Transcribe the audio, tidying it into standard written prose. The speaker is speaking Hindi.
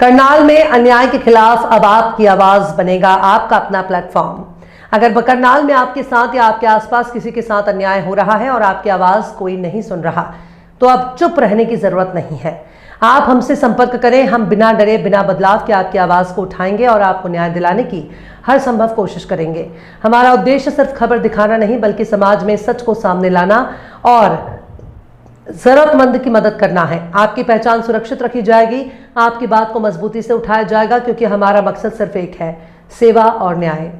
करनाल में अन्याय के खिलाफ अब आपकी आवाज बनेगा आपका अपना प्लेटफॉर्म। अगर करनाल में आपके साथ या आपके आसपास किसी के साथ अन्याय हो रहा है और आपकी आवाज कोई नहीं सुन रहा, तो अब चुप रहने की जरूरत नहीं है। आप हमसे संपर्क करें, हम बिना डरे बिना बदलाव के आपकी आवाज को उठाएंगे और आपको न्याय दिलाने की हर संभव कोशिश करेंगे। हमारा उद्देश्य सिर्फ खबर दिखाना नहीं, बल्कि समाज में सच को सामने लाना और जरूरतमंद की मदद करना है। आपकी पहचान सुरक्षित रखी जाएगी, आपकी बात को मजबूती से उठाया जाएगा, क्योंकि हमारा मकसद सिर्फ एक है, सेवा और न्याय।